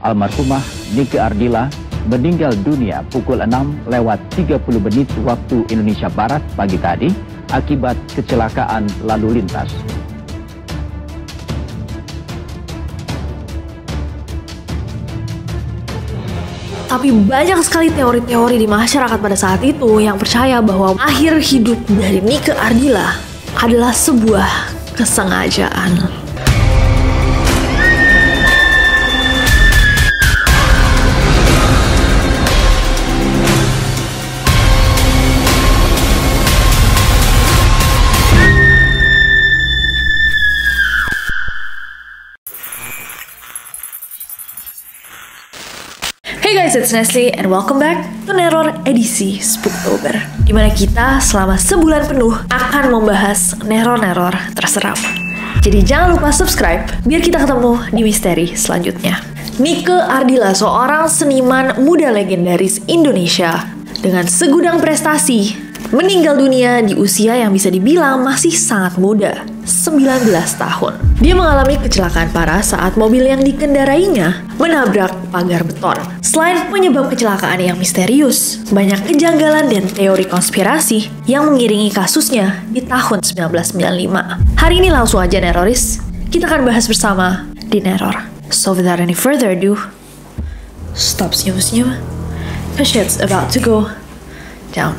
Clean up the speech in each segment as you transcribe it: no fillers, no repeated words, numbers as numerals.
almarhumah Nike Ardila meninggal dunia pukul 6:30 waktu Indonesia Barat pagi tadi akibat kecelakaan lalu lintas. Tapi banyak sekali teori-teori di masyarakat pada saat itu yang percaya bahwa akhir hidup dari Nike Ardila adalah sebuah kesengajaan. Hey guys, it's Nestle and welcome back to Neror edisi Spooktober, dimana kita selama sebulan penuh akan membahas neror-neror terseram. Jadi jangan lupa subscribe biar kita ketemu di misteri selanjutnya. Nike Ardila, seorang seniman muda legendaris Indonesia dengan segudang prestasi, meninggal dunia di usia yang bisa dibilang masih sangat muda, 19 tahun. Dia mengalami kecelakaan parah saat mobil yang dikendarainya menabrak pagar beton. Selain penyebab kecelakaan yang misterius, banyak kejanggalan dan teori konspirasi yang mengiringi kasusnya di tahun 1995. Hari ini langsung aja Neroris, kita akan bahas bersama di Neror. So without any further ado, stop senyum-senyum, the shit's about to go down.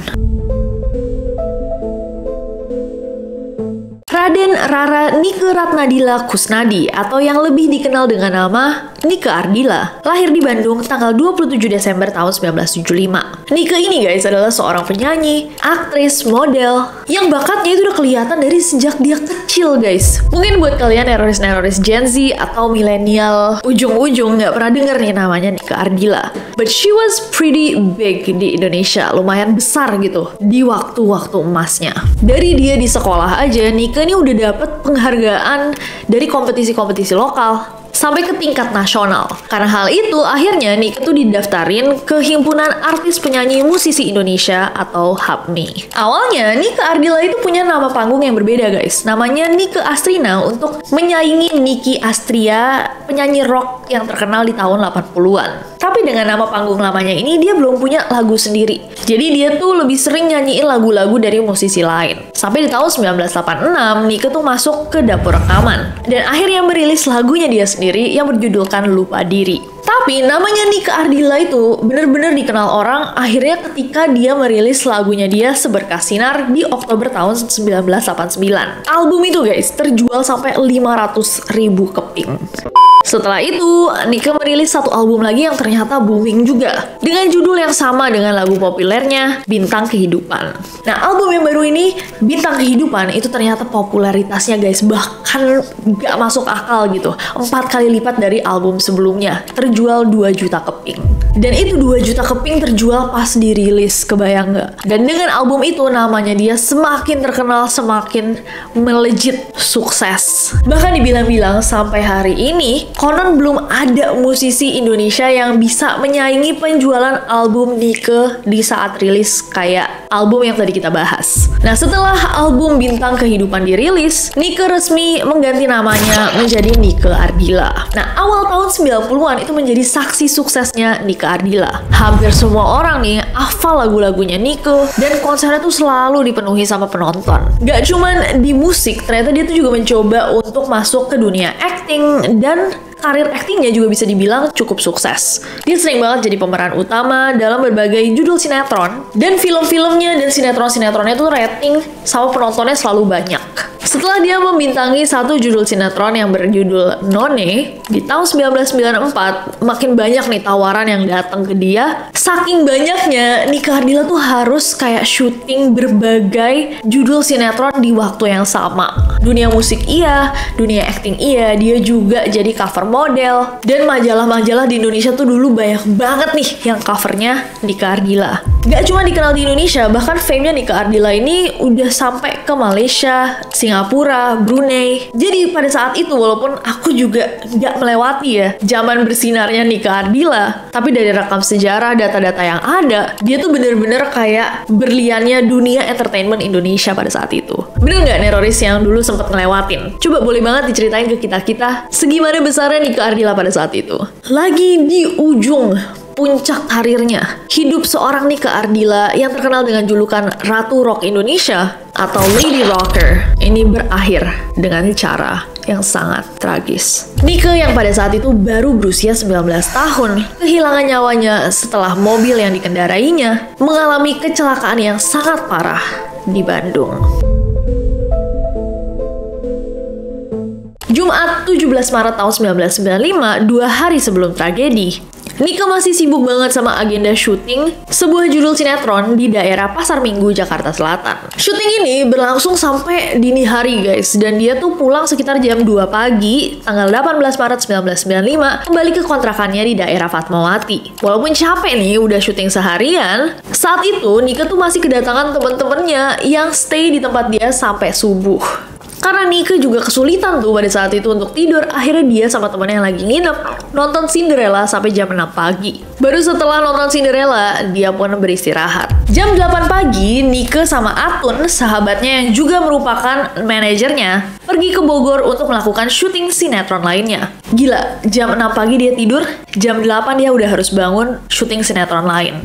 Raden Rara Nike Ratnadila Kusnadi atau yang lebih dikenal dengan nama Nike Ardila lahir di Bandung tanggal 27 Desember tahun 1975. Nike ini guys adalah seorang penyanyi, aktris, model yang bakatnya itu udah kelihatan dari sejak dia kecil guys. Mungkin buat kalian neroris Gen Z atau milenial ujung-ujung nggak pernah denger nih namanya Nike Ardila. But she was pretty big di Indonesia, lumayan besar gitu di waktu-waktu emasnya. Dari dia di sekolah aja, Nike ini udah dapet penghargaan dari kompetisi-kompetisi lokal sampai ke tingkat nasional. Karena hal itu, akhirnya Nike tuh didaftarin ke Himpunan Artis Penyanyi Musisi Indonesia atau HAPMI. Awalnya, Nike Ardila itu punya nama panggung yang berbeda guys. Namanya Nike Astrina untuk menyaingi Nicky Astria, penyanyi rock yang terkenal di tahun 80-an. Tapi dengan nama panggung lamanya ini, dia belum punya lagu sendiri. Jadi dia tuh lebih sering nyanyiin lagu-lagu dari musisi lain. Sampai di tahun 1986, Nike tuh masuk ke dapur rekaman. Dan akhirnya merilis lagunya dia sendiri yang berjudulkan Lupa Diri. Tapi namanya Nike Ardila itu bener-bener dikenal orang akhirnya ketika dia merilis lagunya dia Seberkas Sinar di Oktober tahun 1989. Album itu guys terjual sampai 500.000 keping. Setelah itu, Nike merilis satu album lagi yang ternyata booming juga dengan judul yang sama dengan lagu populernya Bintang Kehidupan. Nah, album yang baru ini Bintang Kehidupan itu ternyata popularitasnya guys bahkan gak masuk akal gitu, 4 kali lipat dari album sebelumnya, terjual 2 juta keping. Dan itu 2 juta keping terjual pas dirilis, kebayang gak? Dan dengan album itu namanya dia semakin terkenal, semakin melejit sukses. Bahkan dibilang-bilang sampai hari ini konon belum ada musisi Indonesia yang bisa menyaingi penjualan album Nike di saat rilis kayak album yang tadi kita bahas. Nah, setelah album Bintang Kehidupan dirilis, Nike resmi mengganti namanya menjadi Nike Ardila. Nah, awal tahun 90-an itu menjadi saksi suksesnya Nike Ardila. Hampir semua orang nih hafal lagu-lagunya Nike dan konsernya tuh selalu dipenuhi sama penonton. Gak cuman di musik, ternyata dia tuh juga mencoba untuk masuk ke dunia acting dan karir aktingnya juga bisa dibilang cukup sukses. Dia sering banget jadi pemeran utama dalam berbagai judul sinetron, dan film-filmnya dan sinetron-sinetronnya tuh rating sama penontonnya selalu banyak. Setelah dia membintangi satu judul sinetron yang berjudul None di tahun 1994, makin banyak nih tawaran yang datang ke dia. Saking banyaknya, Nike Ardila tuh harus kayak syuting berbagai judul sinetron di waktu yang sama. Dunia musik iya, dunia acting iya, dia juga jadi cover model. Dan majalah-majalah di Indonesia tuh dulu banyak banget nih yang covernya Nike Ardila. Gak cuma dikenal di Indonesia, bahkan fame-nya Nike Ardila ini udah sampai ke Malaysia, Singapura, Singapura, Brunei. Jadi pada saat itu walaupun aku juga nggak melewati ya zaman bersinarnya Nika Ardila, tapi dari rekam sejarah, data-data yang ada, dia tuh bener-bener kayak berliannya dunia entertainment Indonesia pada saat itu. Bener nggak teroris yang dulu sempat ngelewatin? Coba boleh banget diceritain ke kita segimana besarnya Nika Ardila pada saat itu. Lagi di ujung puncak karirnya, hidup seorang Nika Ardila yang terkenal dengan julukan Ratu Rock Indonesia atau Lady Rocker ini berakhir dengan cara yang sangat tragis. Nika yang pada saat itu baru berusia 19 tahun kehilangan nyawanya setelah mobil yang dikendarainya mengalami kecelakaan yang sangat parah di Bandung. Jumat 17 Maret tahun 1995, 2 hari sebelum tragedi, Nika masih sibuk banget sama agenda syuting sebuah judul sinetron di daerah Pasar Minggu, Jakarta Selatan. Syuting ini berlangsung sampai dini hari guys, dan dia tuh pulang sekitar jam 2 pagi, tanggal 18 Maret 1995, kembali ke kontrakannya di daerah Fatmawati. Walaupun capek nih, udah syuting seharian, saat itu Nika tuh masih kedatangan temen-temennya yang stay di tempat dia sampai subuh. Karena Nika juga kesulitan tuh pada saat itu untuk tidur, akhirnya dia sama temannya yang lagi nginep nonton Cinderella sampai jam 6 pagi. Baru setelah nonton Cinderella, dia pun beristirahat. Jam 8 pagi, Nika sama Atun, sahabatnya yang juga merupakan manajernya, pergi ke Bogor untuk melakukan syuting sinetron lainnya. Gila, jam 6 pagi dia tidur, jam 8 dia udah harus bangun syuting sinetron lain.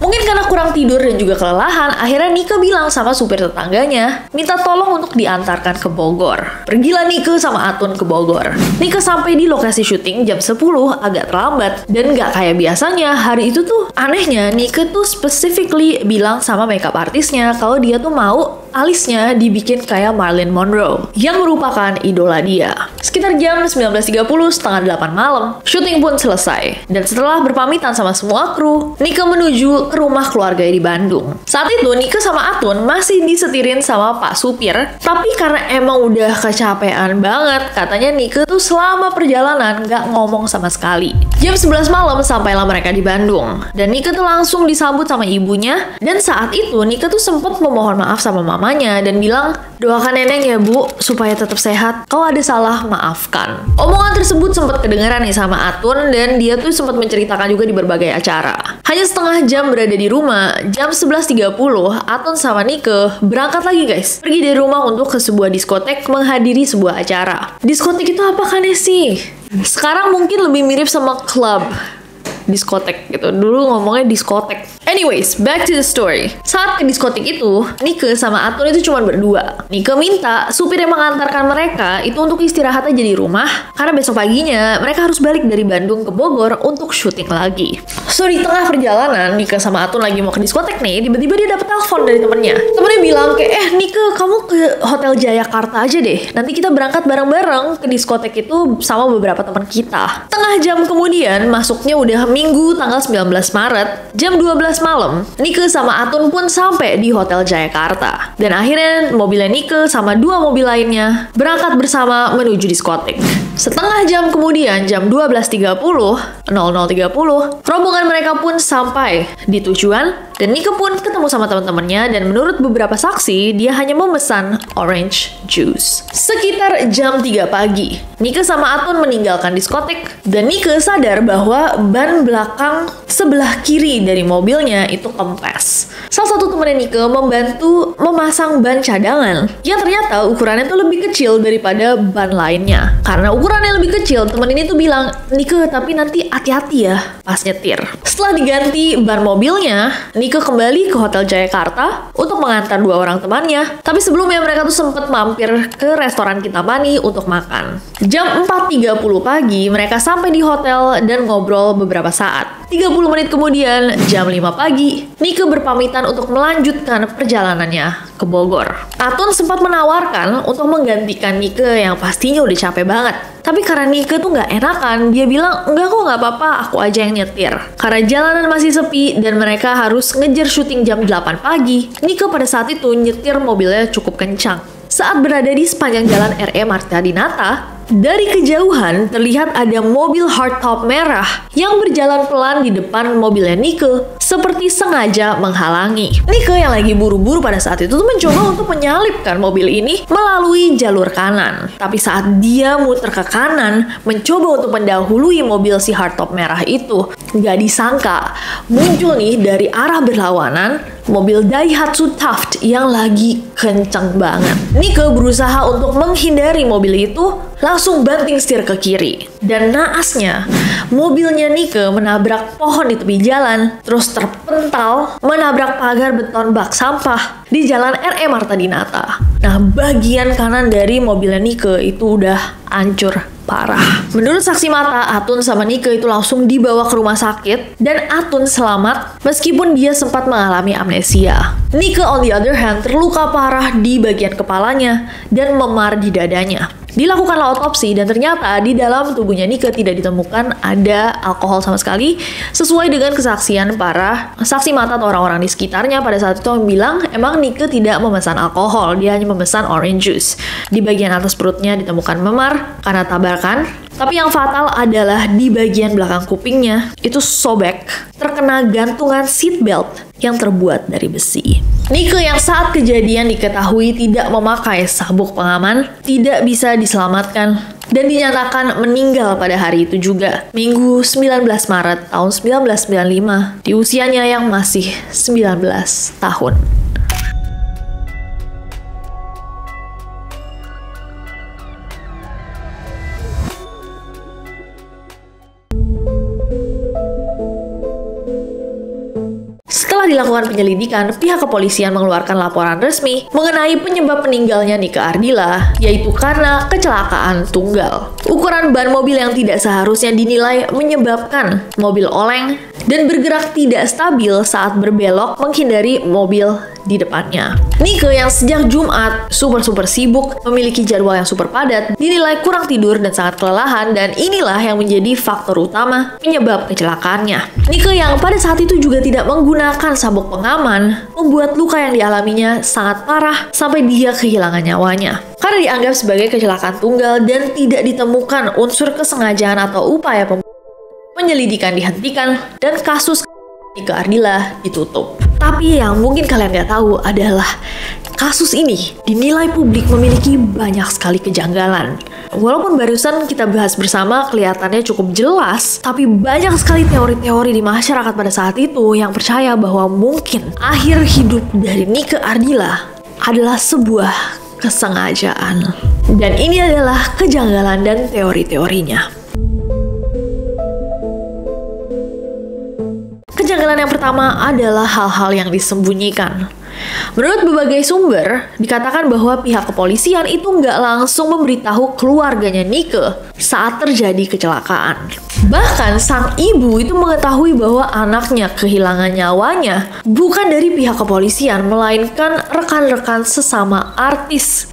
Mungkin karena kurang tidur dan juga kelelahan, akhirnya Nika bilang sama supir tetangganya, minta tolong untuk diantarkan ke Bogor. Pergilah Nika sama Atun ke Bogor. Nika sampai di lokasi syuting jam 10, agak terlambat. Dan nggak kayak biasanya, hari itu tuh anehnya Nika tuh specifically bilang sama makeup artisnya kalau dia tuh mau alisnya dibikin kayak Marilyn Monroe, yang merupakan idola dia. Sekitar jam 19.30, setengah 8 malam, syuting pun selesai. Dan setelah berpamitan sama semua kru, Nika menuju ke rumah keluarga di Bandung. Saat itu Nika sama Atun masih disetirin sama Pak Supir, tapi karena emang udah kecapean banget, katanya Nika tuh selama perjalanan nggak ngomong sama sekali. Jam 11 malam sampailah mereka di Bandung, dan Nika tuh langsung disambut sama ibunya, dan saat itu Nika tuh sempat memohon maaf sama mamanya dan bilang, doakan neneng ya bu, supaya tetap sehat, kalau ada salah maafkan. Omongan tersebut sempat kedengaran nih sama Atun, dan dia tuh sempat menceritakan juga di berbagai acara. Hanya setengah jam berada di rumah, jam 11.30, Atun sama Nika berangkat lagi guys, pergi dari rumah untuk ke sebuah diskotek menghadiri sebuah acara. Diskotek itu apa kan sih? Sekarang mungkin lebih mirip sama klub diskotek gitu. Dulu ngomongnya diskotek. Anyways, back to the story. Saat ke diskotek itu, Nika sama Atun itu cuma berdua. Nika minta supir yang mengantarkan mereka itu untuk istirahat aja di rumah, karena besok paginya mereka harus balik dari Bandung ke Bogor untuk syuting lagi. So, di tengah perjalanan, Nika sama Atun lagi mau ke diskotek nih, tiba-tiba dia dapet telepon dari temennya. Temennya bilang kayak, Nika, kamu ke Hotel Jayakarta aja deh. Nanti kita berangkat bareng-bareng ke diskotek itu sama beberapa teman kita. Tengah jam kemudian, masuknya udah Minggu tanggal 19 Maret, jam 12 malam, Nika sama Atun pun sampai di Hotel Jayakarta. Dan akhirnya mobilnya Nika sama 2 mobil lainnya berangkat bersama menuju diskotek. Setengah jam kemudian, jam 12.30, rombongan mereka pun sampai di tujuan, dan Nika pun ketemu sama teman-temannya, dan menurut beberapa saksi, dia hanya memesan orange juice. Sekitar jam 3 pagi, Nika sama Atun meninggalkan diskotek, dan Nika sadar bahwa ban belakang sebelah kiri dari mobilnya itu kempes. Salah satu temannya Nika membantu memasang ban cadangan, yang ternyata ukurannya tuh lebih kecil daripada ban lainnya. Karena ukurannya lebih kecil, teman ini tuh bilang, Nika, tapi nanti hati-hati ya pas nyetir. Setelah diganti ban mobilnya, Nika kembali ke Hotel Jayakarta untuk mengantar 2 orang temannya. Tapi sebelumnya mereka tuh sempat mampir ke restoran Kintamani untuk makan. Jam 4.30 pagi, mereka sampai di hotel dan ngobrol beberapa saat. 30 menit kemudian, jam 5 pagi, Nika berpamitan untuk melanjutkan perjalanannya ke Bogor. Atun sempat menawarkan untuk menggantikan Nika yang pastinya udah capek banget. Tapi karena Nika tuh nggak enakan, dia bilang, enggak kok, nggak apa-apa, aku aja yang nyetir. Karena jalanan masih sepi dan mereka harus ngejar syuting jam 8 pagi, Nika pada saat itu nyetir mobilnya cukup kencang. Saat berada di sepanjang jalan R.E. Marta Dinata, Dari kejauhan terlihat ada mobil hardtop merah yang berjalan pelan di depan mobilnya Nike, seperti sengaja menghalangi. Nike yang lagi buru-buru pada saat itu tuh mencoba untuk menyalipkan mobil ini melalui jalur kanan. Tapi saat dia muter ke kanan, mencoba untuk mendahului mobil si hardtop merah itu, nggak disangka muncul nih dari arah berlawanan mobil Daihatsu Taft yang lagi kencang banget. Nike berusaha untuk menghindari mobil itu, langsung banting setir ke kiri. Dan naasnya, mobilnya Nike menabrak pohon di tepi jalan, terus terpental menabrak pagar beton bak sampah di Jalan R.E. Marta Dinata. Nah, bagian kanan dari mobilnya Nike itu udah hancur parah. Menurut saksi mata, Atun sama Nike itu langsung dibawa ke rumah sakit dan Atun selamat meskipun dia sempat mengalami amnesia. Nike on the other hand terluka parah di bagian kepalanya dan memar di dadanya. Dilakukanlah otopsi dan ternyata di dalam tubuhnya Nike tidak ditemukan ada alkohol sama sekali, sesuai dengan kesaksian para saksi mata atau orang-orang di sekitarnya pada saat itu yang bilang emang Nike tidak memesan alkohol, dia hanya memesan orange juice. Di bagian atas perutnya ditemukan memar karena tabrakan, tapi yang fatal adalah di bagian belakang kupingnya itu sobek terkena gantungan seatbelt yang terbuat dari besi. Nike yang saat kejadian diketahui tidak memakai sabuk pengaman tidak bisa diselamatkan dan dinyatakan meninggal pada hari itu juga, Minggu 19 Maret tahun 1995 di usianya yang masih 19 tahun. Setelah dilakukan penyelidikan, pihak kepolisian mengeluarkan laporan resmi mengenai penyebab meninggalnya Nike Ardila, yaitu karena kecelakaan tunggal. Ukuran ban mobil yang tidak seharusnya dinilai menyebabkan mobil oleng dan bergerak tidak stabil saat berbelok menghindari mobil di depannya. Nike yang sejak Jumat super sibuk, memiliki jadwal yang super padat, dinilai kurang tidur dan sangat kelelahan, dan inilah yang menjadi faktor utama penyebab kecelakaannya. Nike yang pada saat itu juga tidak menggunakan sabuk pengaman membuat luka yang dialaminya sangat parah sampai dia kehilangan nyawanya. Karena dianggap sebagai kecelakaan tunggal dan tidak ditemukan unsur kesengajaan atau upaya penyelidikan dihentikan dan kasus Nike Ardila ditutup. Tapi yang mungkin kalian nggak tahu adalah kasus ini dinilai publik memiliki banyak sekali kejanggalan. Walaupun barusan kita bahas bersama kelihatannya cukup jelas, tapi banyak sekali teori-teori di masyarakat pada saat itu yang percaya bahwa mungkin akhir hidup dari Nike Ardila adalah sebuah kesengajaan. Dan ini adalah kejanggalan dan teori-teorinya. Kejanggalan yang pertama adalah hal-hal yang disembunyikan. Menurut berbagai sumber, dikatakan bahwa pihak kepolisian itu nggak langsung memberitahu keluarganya Nike saat terjadi kecelakaan. Bahkan sang ibu itu mengetahui bahwa anaknya kehilangan nyawanya bukan dari pihak kepolisian, melainkan rekan-rekan sesama artis.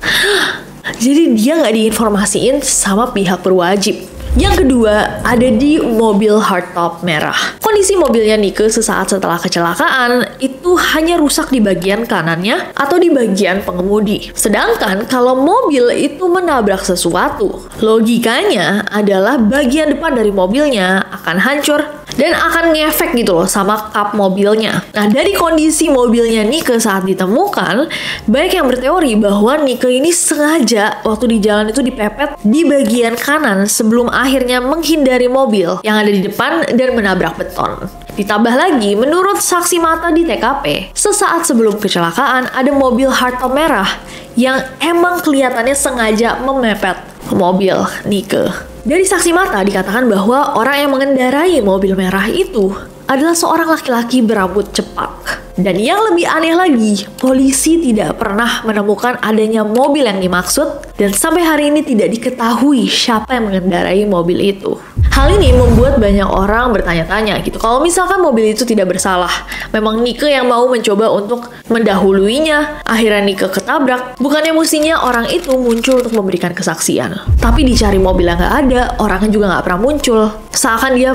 Jadi dia nggak diinformasiin sama pihak berwajib. Yang kedua, ada di mobil hardtop merah. Kondisi mobilnya Nike sesaat setelah kecelakaan itu hanya rusak di bagian kanannya atau di bagian pengemudi. Sedangkan kalau mobil itu menabrak sesuatu, logikanya adalah bagian depan dari mobilnya akan hancur dan akan ngefek gitu loh sama kap mobilnya. Nah, dari kondisi mobilnya Nike saat ditemukan, banyak yang berteori bahwa Nike ini sengaja waktu di jalan itu dipepet di bagian kanan sebelum akhirnya menghindari mobil yang ada di depan dan menabrak beton. Ditambah lagi, menurut saksi mata di TKP, sesaat sebelum kecelakaan ada mobil hardtop merah yang emang kelihatannya sengaja memepet mobil Nike. Dari saksi mata dikatakan bahwa orang yang mengendarai mobil merah itu adalah seorang laki-laki berambut cepak. Dan yang lebih aneh lagi, polisi tidak pernah menemukan adanya mobil yang dimaksud dan sampai hari ini tidak diketahui siapa yang mengendarai mobil itu. Hal ini membuat banyak orang bertanya-tanya gitu, kalau misalkan mobil itu tidak bersalah, memang Nike yang mau mencoba untuk mendahuluinya, akhirnya Nike ketabrak, bukannya mestinya orang itu muncul untuk memberikan kesaksian. Tapi dicari mobil yang nggak ada, orangnya juga nggak pernah muncul, seakan dia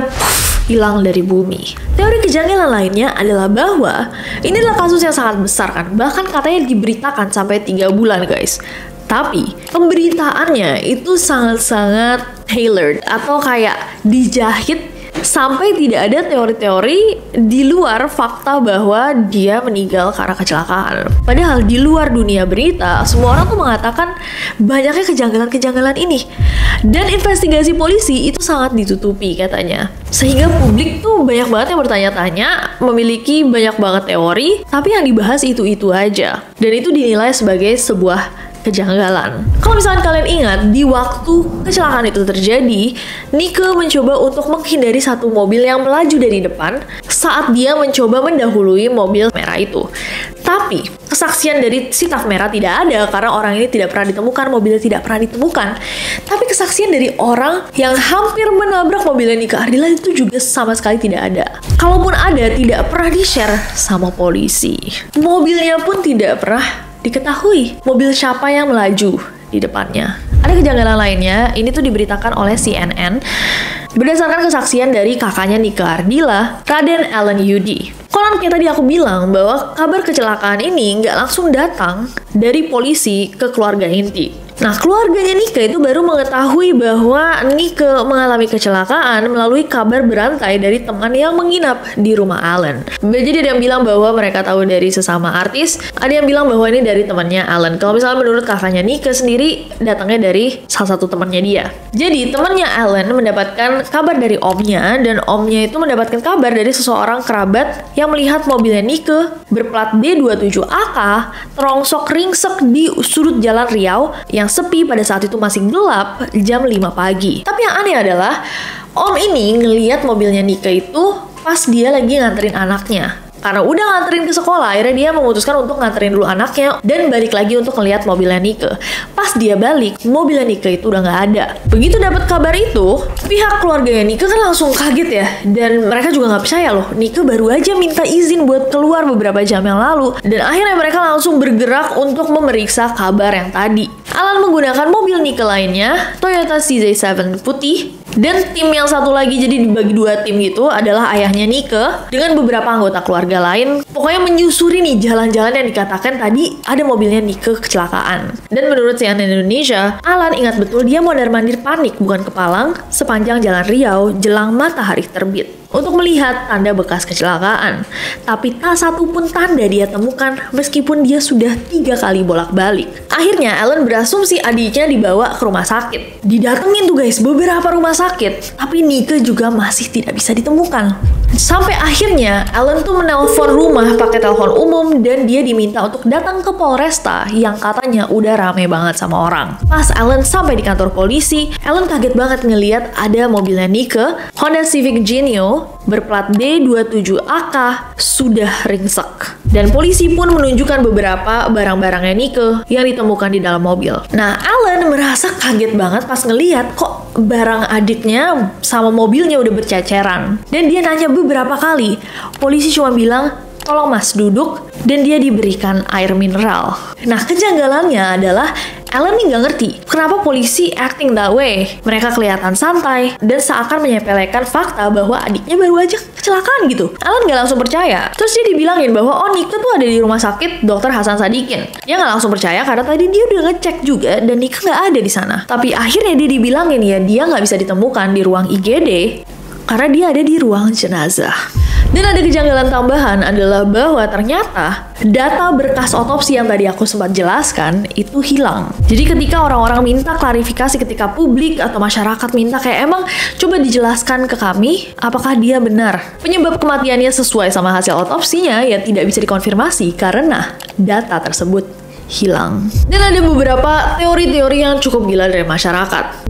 hilang dari bumi. Teori kejanggalan lainnya adalah bahwa ini adalah kasus yang sangat besar kan, bahkan katanya diberitakan sampai 3 bulan guys. Tapi pemberitaannya itu sangat-sangat tailored atau kayak dijahit sampai tidak ada teori-teori di luar fakta bahwa dia meninggal karena kecelakaan. Padahal di luar dunia berita, semua orang tuh mengatakan banyaknya kejanggalan-kejanggalan ini. Dan investigasi polisi itu sangat ditutupi katanya. Sehingga publik tuh banyak banget yang bertanya-tanya, memiliki banyak banget teori, tapi yang dibahas itu-itu aja. Dan itu dinilai sebagai sebuah kejanggalan. Kalau misalkan kalian ingat, di waktu kecelakaan itu terjadi, Nike mencoba untuk menghindari satu mobil yang melaju dari depan saat dia mencoba mendahului mobil merah itu. Tapi kesaksian dari si TAV merah tidak ada karena orang ini tidak pernah ditemukan, mobilnya tidak pernah ditemukan. Tapi kesaksian dari orang yang hampir menabrak mobilnya Nike Ardila itu juga sama sekali tidak ada. Kalaupun ada, tidak pernah di-share sama polisi. Mobilnya pun tidak pernah diketahui mobil siapa yang melaju di depannya. Ada kejanggalan lainnya, ini tuh diberitakan oleh CNN berdasarkan kesaksian dari kakaknya Nike Ardila, Raden Allen Yudi. Konon kayak tadi aku bilang bahwa kabar kecelakaan ini nggak langsung datang dari polisi ke keluarga inti. Nah, keluarganya Nike itu baru mengetahui bahwa Nike mengalami kecelakaan melalui kabar berantai dari teman yang menginap di rumah Allen. Jadi ada yang bilang bahwa mereka tahu dari sesama artis, ada yang bilang bahwa ini dari temannya Allen. Kalau misalnya menurut kakaknya Nike sendiri, datangnya dari salah satu temannya dia. Jadi temannya Allen mendapatkan kabar dari omnya, dan omnya itu mendapatkan kabar dari seseorang kerabat yang melihat mobilnya Nike berplat D27AK terongsok ringsek di sudut jalan Riau yang sepi pada saat itu masih gelap jam 5 pagi. Tapi yang aneh adalah om ini ngelihat mobilnya Nike itu pas dia lagi nganterin anaknya. Karena udah nganterin ke sekolah, akhirnya dia memutuskan untuk nganterin dulu anaknya dan balik lagi untuk ngelihat mobilnya Nike. Pas dia balik, mobilnya Nike itu udah nggak ada. Begitu dapat kabar itu, pihak keluarganya Nike kan langsung kaget ya. Dan mereka juga nggak percaya loh, Nike baru aja minta izin buat keluar beberapa jam yang lalu. Dan akhirnya mereka langsung bergerak untuk memeriksa kabar yang tadi. Alan menggunakan mobil Nike lainnya, Toyota CZ7 putih. Dan tim yang satu lagi jadi dibagi dua tim gitu adalah ayahnya Nike dengan beberapa anggota keluarga lain. Pokoknya menyusuri nih jalan-jalan yang dikatakan tadi ada mobilnya Nike kecelakaan. Dan menurut CNN Indonesia, Alan ingat betul dia mondar-mandir panik bukan kepalang sepanjang jalan Riau jelang matahari terbit untuk melihat tanda bekas kecelakaan. Tapi tak satu pun tanda dia temukan meskipun dia sudah 3 kali bolak-balik. Akhirnya Alan berasumsi adiknya dibawa ke rumah sakit. Didatengin tuh guys beberapa rumah sakit, tapi Nike juga masih tidak bisa ditemukan. Sampai akhirnya Alan tuh menelpon rumah pakai telepon umum dan dia diminta untuk datang ke Polresta yang katanya udah rame banget sama orang. Pas Alan sampai di kantor polisi, Alan kaget banget ngeliat ada mobilnya Nike, Honda Civic Genio, berplat D27AK sudah ringsek. Dan polisi pun menunjukkan beberapa barang-barangnya Nike yang ditemukan di dalam mobil. Nah, Alan merasa kaget banget pas ngeliat kok barang adiknya sama mobilnya udah berceceran. Dan dia nanya beberapa kali. Polisi cuma bilang, tolong mas duduk, dan dia diberikan air mineral. Nah, kejanggalannya adalah Alan nih nggak ngerti kenapa polisi acting that way. Mereka kelihatan santai dan seakan menyepelekan fakta bahwa adiknya baru aja kecelakaan gitu. Alan nggak langsung percaya. Terus dia dibilangin bahwa oh Nike tuh ada di rumah sakit Dr. Hasan Sadikin. Dia nggak langsung percaya karena tadi dia udah ngecek juga dan Nike nggak ada di sana. Tapi akhirnya dia dibilangin ya dia nggak bisa ditemukan di ruang IGD karena dia ada di ruang jenazah. Dan ada kejanggalan tambahan adalah bahwa ternyata data berkas otopsi yang tadi aku sempat jelaskan itu hilang. Jadi ketika orang-orang minta klarifikasi, ketika publik atau masyarakat minta kayak emang coba dijelaskan ke kami apakah dia benar penyebab kematiannya sesuai sama hasil otopsinya, ya tidak bisa dikonfirmasi karena data tersebut hilang. Dan ada beberapa teori-teori yang cukup gila dari masyarakat.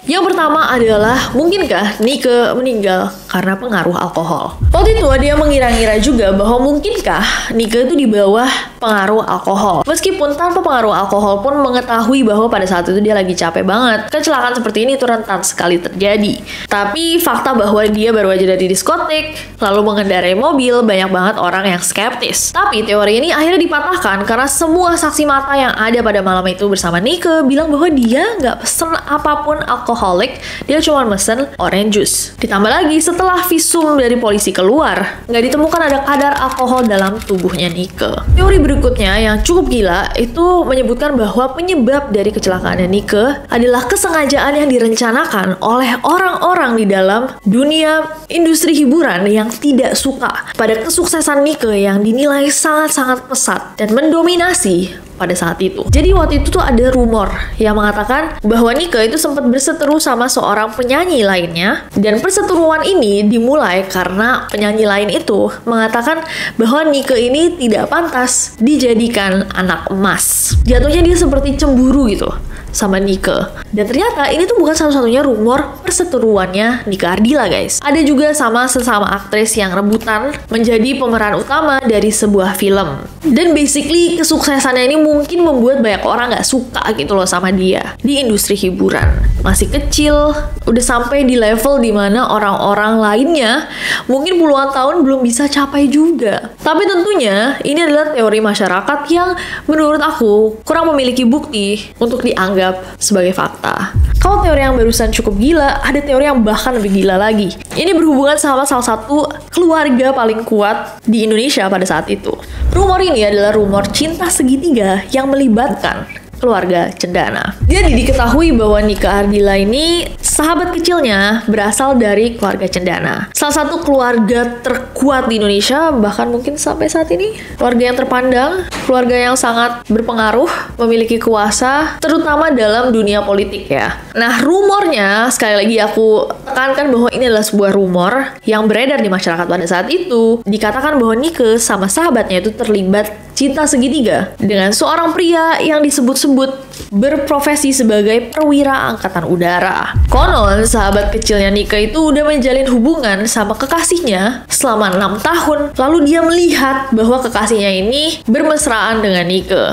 Yang pertama adalah, mungkinkah Nike meninggal karena pengaruh alkohol? Waktu itu ada yang mengira-ngira juga bahwa mungkinkah Nike itu di bawah pengaruh alkohol. Meskipun tanpa pengaruh alkohol pun mengetahui bahwa pada saat itu dia lagi capek banget. Kecelakaan seperti ini itu rentan sekali terjadi. Tapi fakta bahwa dia baru aja dari diskotik, lalu mengendarai mobil, banyak banget orang yang skeptis. Tapi teori ini akhirnya dipatahkan karena semua saksi mata yang ada pada malam itu bersama Nike bilang bahwa dia nggak pesen apapun alkoholik, dia cuma mesen orange juice. Ditambah lagi setelah Setelah visum dari polisi keluar, nggak ditemukan ada kadar alkohol dalam tubuhnya Nike. Teori berikutnya yang cukup gila itu menyebutkan bahwa penyebab dari kecelakaannya Nike adalah kesengajaan yang direncanakan oleh orang-orang di dalam dunia industri hiburan yang tidak suka pada kesuksesan Nike yang dinilai sangat-sangat pesat dan mendominasi pada saat itu. Jadi waktu itu tuh ada rumor yang mengatakan bahwa Nike itu sempat berseteru sama seorang penyanyi lainnya, dan perseteruan ini dimulai karena penyanyi lain itu mengatakan bahwa Nike ini tidak pantas dijadikan anak emas. Jatuhnya dia seperti cemburu gitu sama Nike. Dan ternyata ini tuh bukan satu-satunya rumor perseteruannya Nike Ardilla, guys. Ada juga sama sesama aktris yang rebutan menjadi pemeran utama dari sebuah film. Dan basically kesuksesannya ini mungkin membuat banyak orang gak suka gitu loh sama dia di industri hiburan. Masih kecil, udah sampai di level dimana orang-orang lainnya mungkin puluhan tahun belum bisa capai juga. Tapi tentunya ini adalah teori masyarakat yang menurut aku kurang memiliki bukti untuk dianggap sebagai fakta. Kalau teori yang barusan cukup gila, ada teori yang bahkan lebih gila lagi. Ini berhubungan sama salah satu keluarga paling kuat di Indonesia pada saat itu. Rumor ini adalah rumor cinta segitiga yang melibatkan keluarga Cendana. Jadi diketahui bahwa Nike Ardilla ini sahabat kecilnya berasal dari keluarga Cendana. Salah satu keluarga terkuat di Indonesia, bahkan mungkin sampai saat ini. Keluarga yang terpandang, keluarga yang sangat berpengaruh, memiliki kuasa, terutama dalam dunia politik ya. Nah, rumornya, sekali lagi aku tekankan bahwa ini adalah sebuah rumor yang beredar di masyarakat pada saat itu. Dikatakan bahwa Nike sama sahabatnya itu terlibat cinta segitiga dengan seorang pria yang disebut-sebut berprofesi sebagai perwira angkatan udara. Konon, sahabat kecilnya Nike itu udah menjalin hubungan sama kekasihnya selama 6 tahun. Lalu dia melihat bahwa kekasihnya ini bermesraan dengan Nike.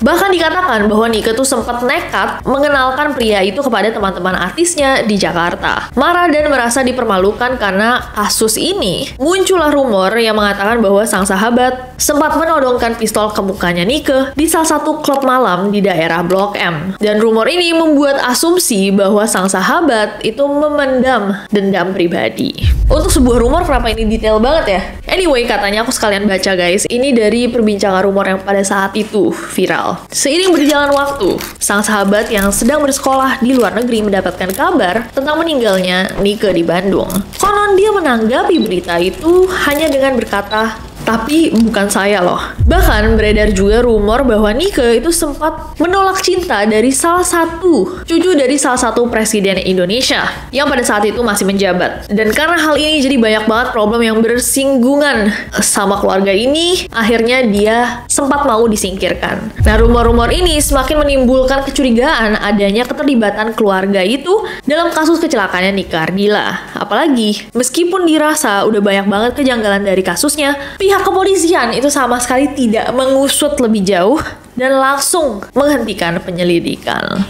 Bahkan dikatakan bahwa Nike tuh sempat nekat mengenalkan pria itu kepada teman-teman artisnya di Jakarta. Marah dan merasa dipermalukan karena kasus ini, muncullah rumor yang mengatakan bahwa sang sahabat sempat menodongkan pistol ke mukanya Nike di salah satu klub malam di daerah Blok M. Dan rumor ini membuat asumsi bahwa sang sahabat itu memendam dendam pribadi. Untuk sebuah rumor, kenapa ini detail banget ya? Anyway, katanya aku sekalian baca guys. Ini dari perbincangan rumor yang pada saat itu viral. Seiring berjalan waktu, sang sahabat yang sedang bersekolah di luar negeri mendapatkan kabar tentang meninggalnya Nike di Bandung. Konon dia menanggapi berita itu hanya dengan berkata, "Tapi bukan saya loh." Bahkan beredar juga rumor bahwa Nike itu sempat menolak cinta dari salah satu cucu dari salah satu presiden Indonesia yang pada saat itu masih menjabat. Dan karena hal ini jadi banyak banget problem yang bersinggungan sama keluarga ini, akhirnya dia sempat mau disingkirkan. Nah, rumor-rumor ini semakin menimbulkan kecurigaan adanya keterlibatan keluarga itu dalam kasus kecelakaannya Nike Ardilla. Apalagi meskipun dirasa udah banyak banget kejanggalan dari kasusnya, pihak kepolisian itu sama sekali tidak mengusut lebih jauh dan langsung menghentikan penyelidikan.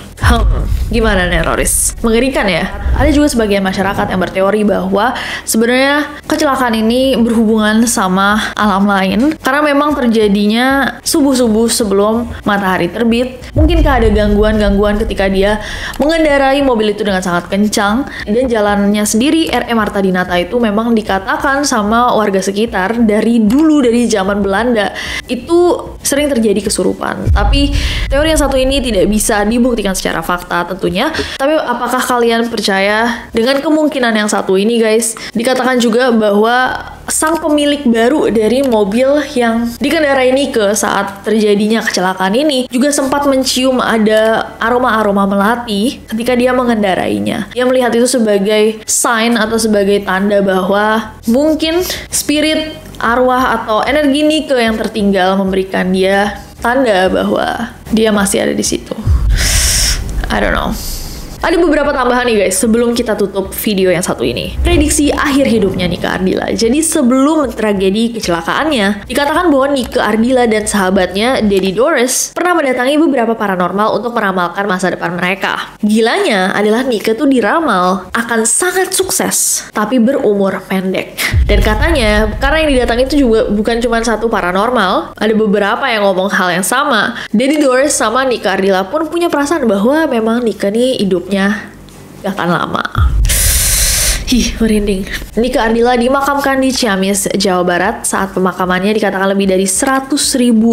Gimana nih, Roris? Mengerikan ya? Ada juga sebagian masyarakat yang berteori bahwa sebenarnya kecelakaan ini berhubungan sama alam lain karena memang terjadinya subuh-subuh sebelum matahari terbit. Mungkinkah ada gangguan-gangguan ketika dia mengendarai mobil itu dengan sangat kencang, dan jalannya sendiri R.E. Marta Dinata itu memang dikatakan sama warga sekitar dari dulu, dari zaman Belanda itu sering terjadi kesurupan. Tapi teori yang satu ini tidak bisa dibuktikan secara fakta tentunya. Tapi apakah kalian percaya dengan kemungkinan yang satu ini, guys? Dikatakan juga bahwa sang pemilik baru dari mobil yang dikendarai Nike saat terjadinya kecelakaan ini juga sempat mencium ada aroma-aroma melati ketika dia mengendarainya. Dia melihat itu sebagai sign atau sebagai tanda bahwa mungkin spirit, arwah atau energi Nike yang tertinggal memberikan dia tanda bahwa dia masih ada di situ. I don't know. Ada beberapa tambahan nih guys sebelum kita tutup video yang satu ini. Prediksi akhir hidupnya Nike Ardilla. Jadi sebelum tragedi kecelakaannya, dikatakan bahwa Nike Ardilla dan sahabatnya Daddy Doris pernah mendatangi beberapa paranormal untuk meramalkan masa depan mereka. Gilanya adalah Nike tuh diramal akan sangat sukses, tapi berumur pendek. Dan katanya, karena yang didatangi itu juga bukan cuma satu paranormal, ada beberapa yang ngomong hal yang sama. Daddy Doris sama Nike Ardilla pun punya perasaan bahwa memang Nike nih hidupnya gak akan lama. Merinding. Nika Ardila dimakamkan di Ciamis, Jawa Barat. Saat pemakamannya dikatakan lebih dari 100.000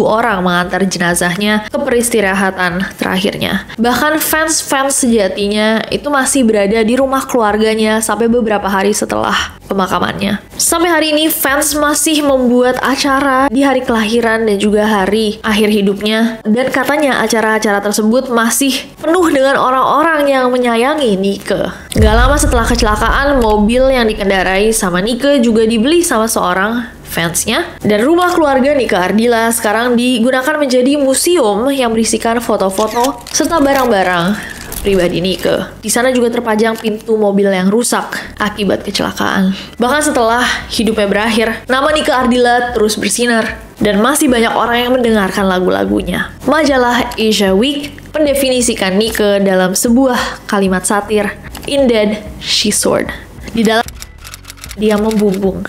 orang mengantar jenazahnya ke peristirahatan terakhirnya. Bahkan fans-fans sejatinya itu masih berada di rumah keluarganya sampai beberapa hari setelah pemakamannya. Sampai hari ini fans masih membuat acara di hari kelahiran dan juga hari akhir hidupnya. Dan katanya acara-acara tersebut masih penuh dengan orang-orang yang menyayangi Nika. Gak lama setelah kecelakaan, mobil yang dikendarai sama Nika juga dibeli sama seorang fansnya. Dan rumah keluarga Nika Ardila sekarang digunakan menjadi museum yang berisikan foto-foto serta barang-barang pribadi Nika. Di sana juga terpajang pintu mobil yang rusak akibat kecelakaan. Bahkan setelah hidupnya berakhir, nama Nika Ardila terus bersinar dan masih banyak orang yang mendengarkan lagu-lagunya. Majalah Asia Week mendefinisikan Nika dalam sebuah kalimat satir, "In dead, she soared." Di dalam dia membumbung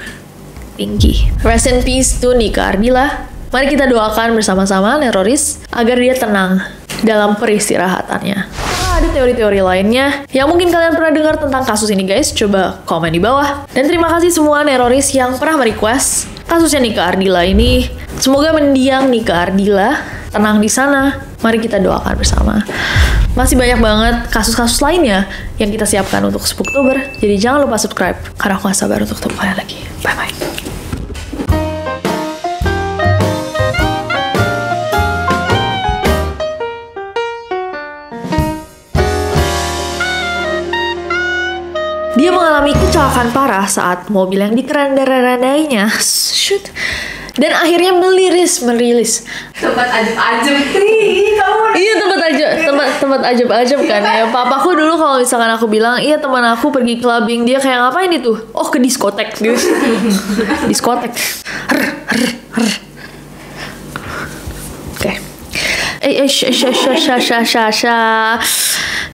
tinggi. Rest in peace to Nika Ardila. Mari kita doakan bersama-sama Neroris agar dia tenang dalam peristirahatannya. Ada teori-teori lainnya yang mungkin kalian pernah dengar tentang kasus ini guys, coba komen di bawah. Dan terima kasih semua Neroris yang pernah merequest kasusnya Nika Ardila ini. Semoga mendiang Nika Ardila tenang di sana. Mari kita doakan bersama. Masih banyak banget kasus-kasus lainnya yang kita siapkan untuk Spooktober. Jadi jangan lupa subscribe karena aku gak sabar untuk ketemu kalian lagi. Bye-bye. Dia mengalami kecelakaan parah saat mobil yang dikerendai-rendainya dan akhirnya merilis. Tempat ajeb-ajeb. Iya, tempat ajeb-ajeb kan ya. Papaku dulu kalau misalkan aku bilang, iya teman aku pergi clubbing, dia kayak ngapain itu? Oh, ke diskotek gitu. Diskotek. Oke.